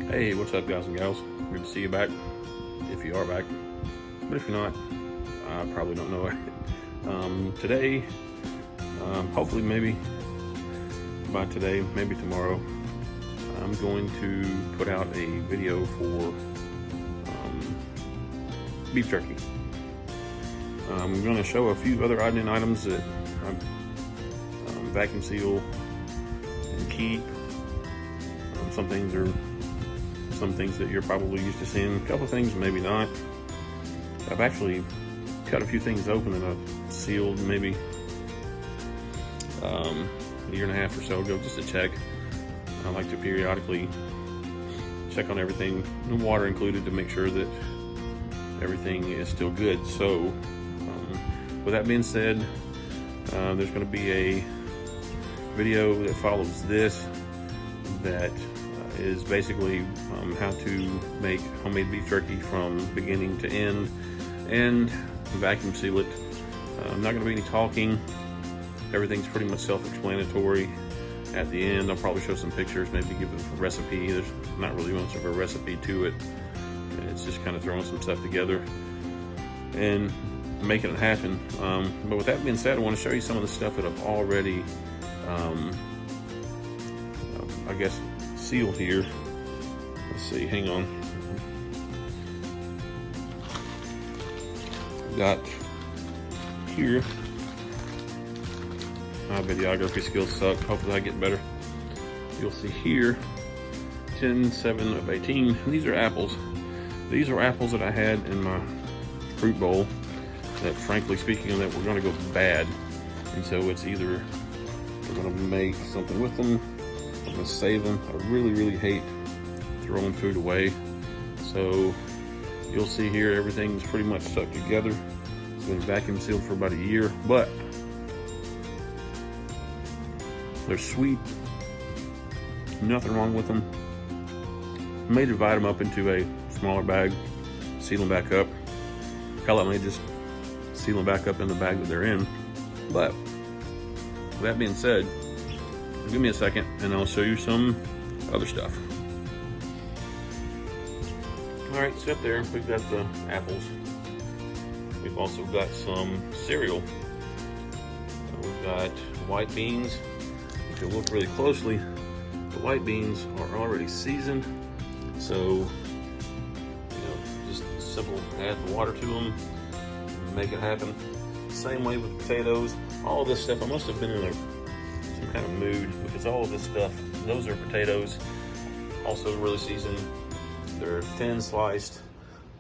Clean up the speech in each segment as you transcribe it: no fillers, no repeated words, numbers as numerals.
Hey, what's up, guys and gals? Good to see you back, if you are back. But if you're not, I probably don't know it. Today, hopefully maybe by today, maybe tomorrow, I'm going to put out a video for beef jerky. I'm going to show a few other items that I vacuum seal and keep. Some things that you're probably used to seeing. A couple things maybe not. I've actually cut a few things open that I've sealed maybe a year and a half or so ago, just to check. I like to periodically check on everything, water included, to make sure that everything is still good. So with that being said, there's going to be a video that follows this that is basically how to make homemade beef jerky from beginning to end and vacuum seal it. Not going to be any talking. Everything's pretty much self-explanatory. At the end, I'll probably show some pictures, maybe give a recipe. There's not really much of a recipe to it. It's just kind of throwing some stuff together and making it happen. But with that being said, I want to show you some of the stuff that I've already, I guess, sealed here. Let's see, hang on. Got here. My videography skills suck. Hopefully I get better. You'll see here 10/7 of 18. These are apples. These are apples that I had in my fruit bowl that, frankly speaking, that were going to go bad. And so it's either I'm going to make something with them, I'm going to save them. I really hate throwing food away. So you'll see here everything's pretty much stuck together. It's been vacuum sealed for about a year, but they're sweet. Nothing wrong with them. I may divide them up into a smaller bag, seal them back up. Hell, I may just seal them back up in the bag that they're in. But with that being said, give me a second and I'll show you some other stuff. All right, so up there we've got the apples. We've also got some cereal. We've got white beans. If you look really closely, the white beans are already seasoned. So, just simple, add the water to them, make it happen. Same way with potatoes. All this stuff, I must have been in some kind of mood, because all of this stuff, those are potatoes, also really seasoned. They're thin sliced,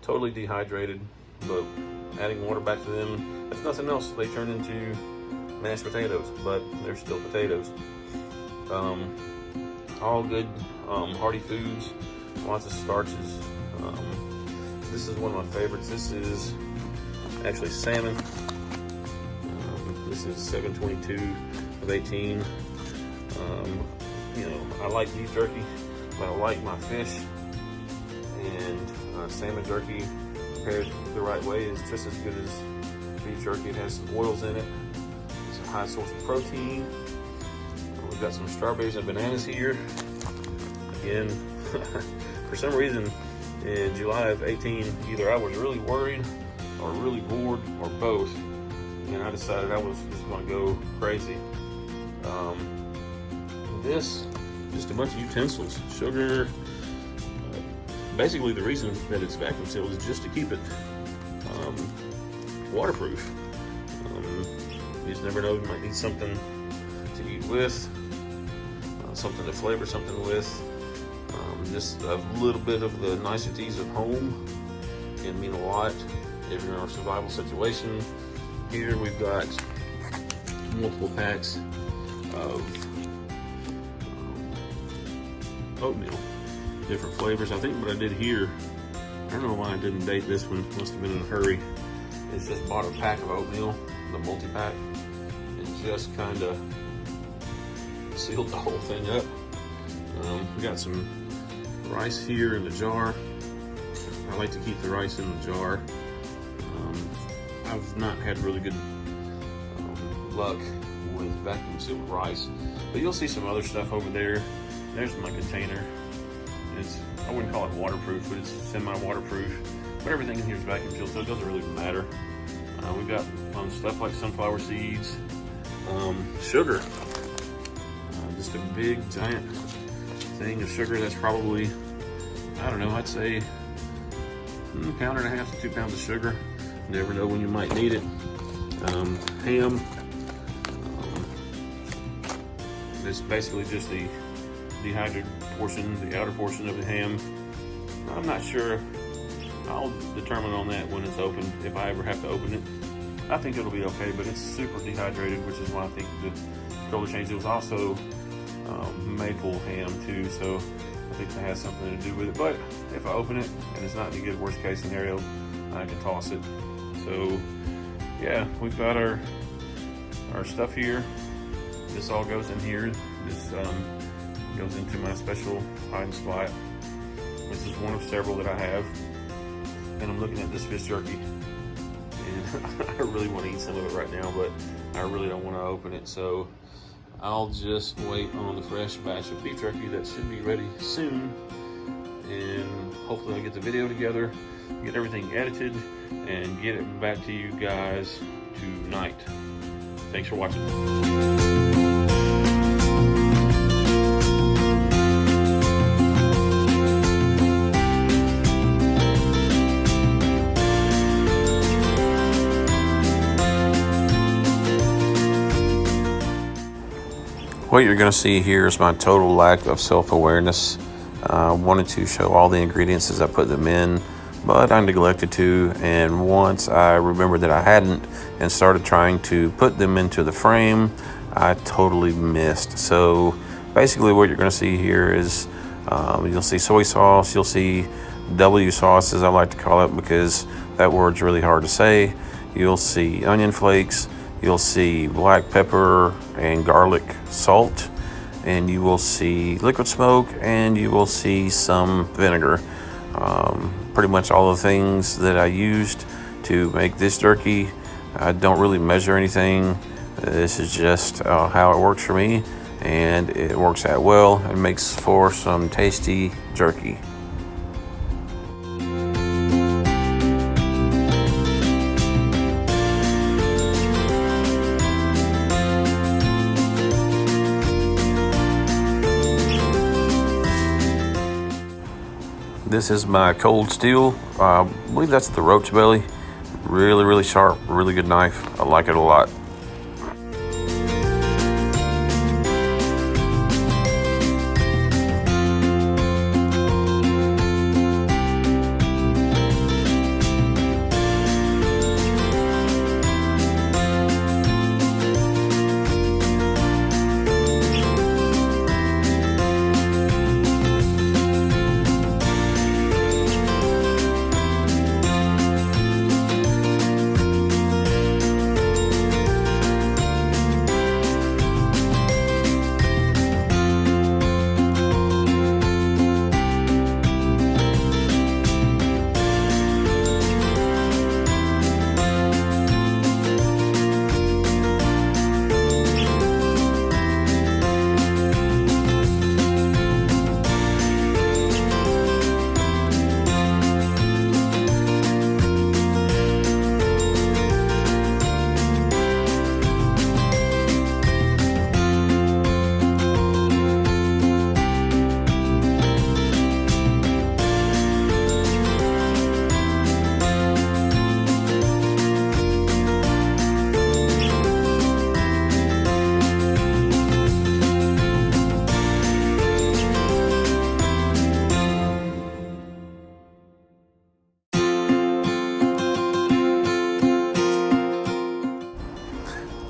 totally dehydrated, but adding water back to them, if nothing else, they turn into mashed potatoes, but they're still potatoes. All good hearty foods, lots of starches. This is one of my favorites. This is actually salmon. This is 7/22 of 18. I like beef jerky, but I like my fish, and salmon jerky prepared the right way is just as good as beef jerky. It has some oils in it. It's a high source of protein. We've got some strawberries and bananas here. Again, for some reason in July of 18, either I was really worried or really bored or both, and I decided I was just going to go crazy. This, just a bunch of utensils, sugar. Basically, the reason that it's vacuum sealed is just to keep it waterproof. You just never know, you might need something to eat with, something to flavor something with. Just a little bit of the niceties of home can mean a lot if you're in a survival situation. Here we've got multiple packs of oatmeal, different flavors. I think what I did here, I don't know why I didn't date this one, must have been in a hurry, is just bought a pack of oatmeal, the multi-pack, and just kind of sealed the whole thing up. We got some rice here in the jar. I like to keep the rice in the jar. I've not had really good luck with vacuum sealed rice, but you'll see some other stuff over there. There's my container, I wouldn't call it waterproof, but it's semi-waterproof. But everything in here is vacuum sealed, so it doesn't really matter. We've got stuff like sunflower seeds, sugar, just a big giant thing of sugar. That's probably, I don't know, I'd say a pound and a half to 2 pounds of sugar. You never know when you might need it. Ham. It's basically just the dehydrated portion, the outer portion of the ham. I'm not sure. I'll determine on that when it's open, if I ever have to open it. I think it'll be okay, but it's super dehydrated, which is why I think the controller changed. It was also maple ham too, so I think that has something to do with it. But if I open it and it's not any good, worst case scenario, I can toss it. So yeah, we've got our stuff here. This all goes in here. This goes into my special hiding spot. This is one of several that I have. And I'm looking at this fish jerky, and I really want to eat some of it right now, but I really don't want to open it. So I'll just wait on the fresh batch of beef jerky that should be ready soon. And hopefully I'll get the video together, get everything edited, and get it back to you guys tonight. Thanks for watching. What you're going to see here is my total lack of self-awareness. I wanted to show all the ingredients as I put them in, but I neglected to, and once I remembered that I hadn't and started trying to put them into the frame, I totally missed. So basically what you're going to see here is you'll see soy sauce, you'll see W sauce, as I like to call it, because that word's really hard to say. You'll see onion flakes, you'll see black pepper and garlic salt, and you will see liquid smoke, and you will see some vinegar. Pretty much all the things that I used to make this jerky. I don't really measure anything. This is just how it works for me, and it works out well and makes for some tasty jerky. This is my cold steel. I believe that's the roach belly. Really, really sharp, really good knife. I like it a lot.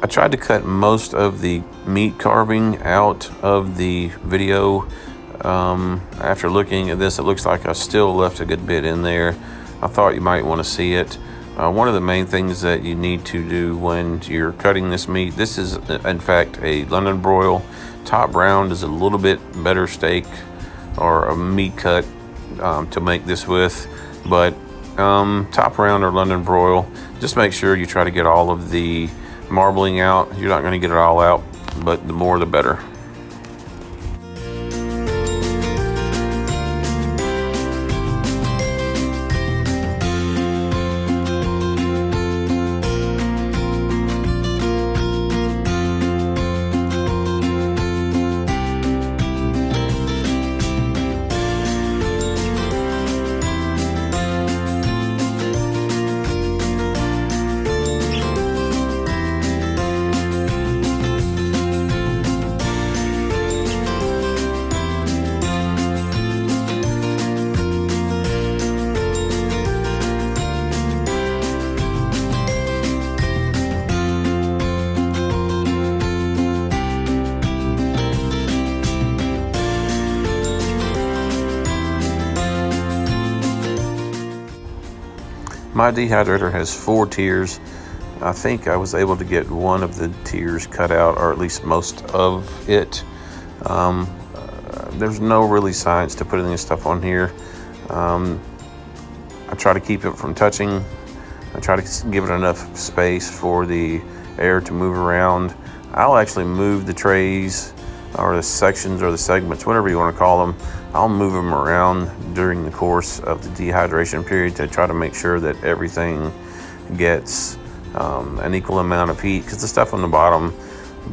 I tried to cut most of the meat carving out of the video. After looking at this, it looks like I still left a good bit in there. I thought you might want to see it. One of the main things that you need to do when you're cutting this meat, this is in fact a London broil. Top round is a little bit better steak or a meat cut to make this with, but top round or London broil, just make sure you try to get all of the marbling out. You're not going to get it all out, but the more the better. My dehydrator has 4 tiers. I think I was able to get one of the tiers cut out, or at least most of it. There's no really science to putting this stuff on here. I try to keep it from touching. I try to give it enough space for the air to move around. I'll actually move the trays or the sections or the segments, whatever you want to call them. I'll move them around during the course of the dehydration period to try to make sure that everything gets an equal amount of heat, because the stuff on the bottom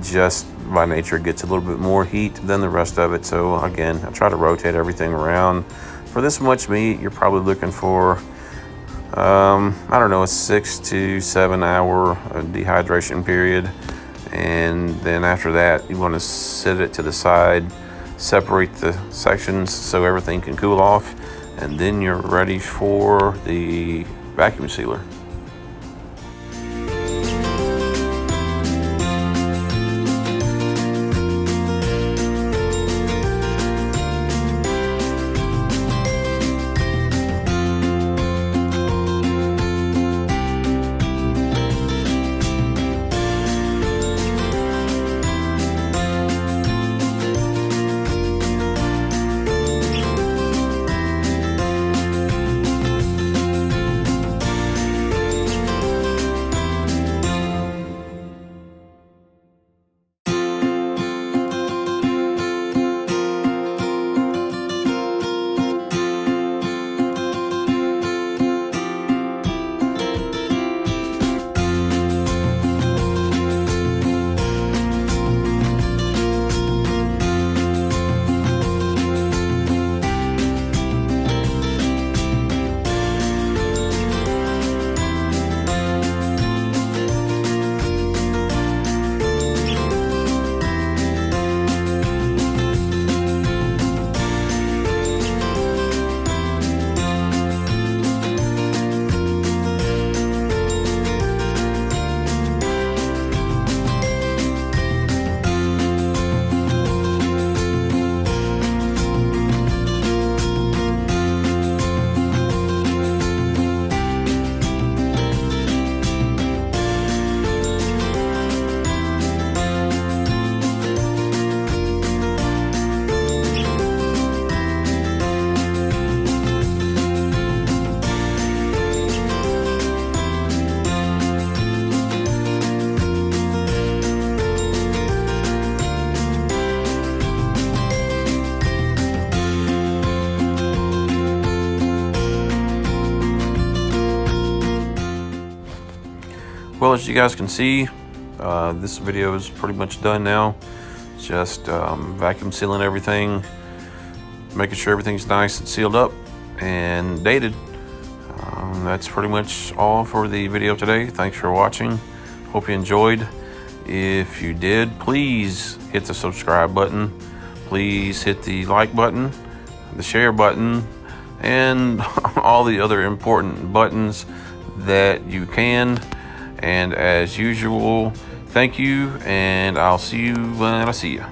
just by nature gets a little bit more heat than the rest of it. So again, I try to rotate everything around. For this much meat, you're probably looking for I don't know, a 6 to 7 hour dehydration period. And then after that, you want to set it to the side, separate the sections so everything can cool off, and then you're ready for the vacuum sealer. Well, as you guys can see, this video is pretty much done now. Just vacuum sealing everything, making sure everything's nice and sealed up and dated. That's pretty much all for the video today. Thanks for watching. Hope you enjoyed. If you did, please hit the subscribe button. Please hit the like button, the share button, and all the other important buttons that you can. And as usual, thank you, and I'll see you when I see you.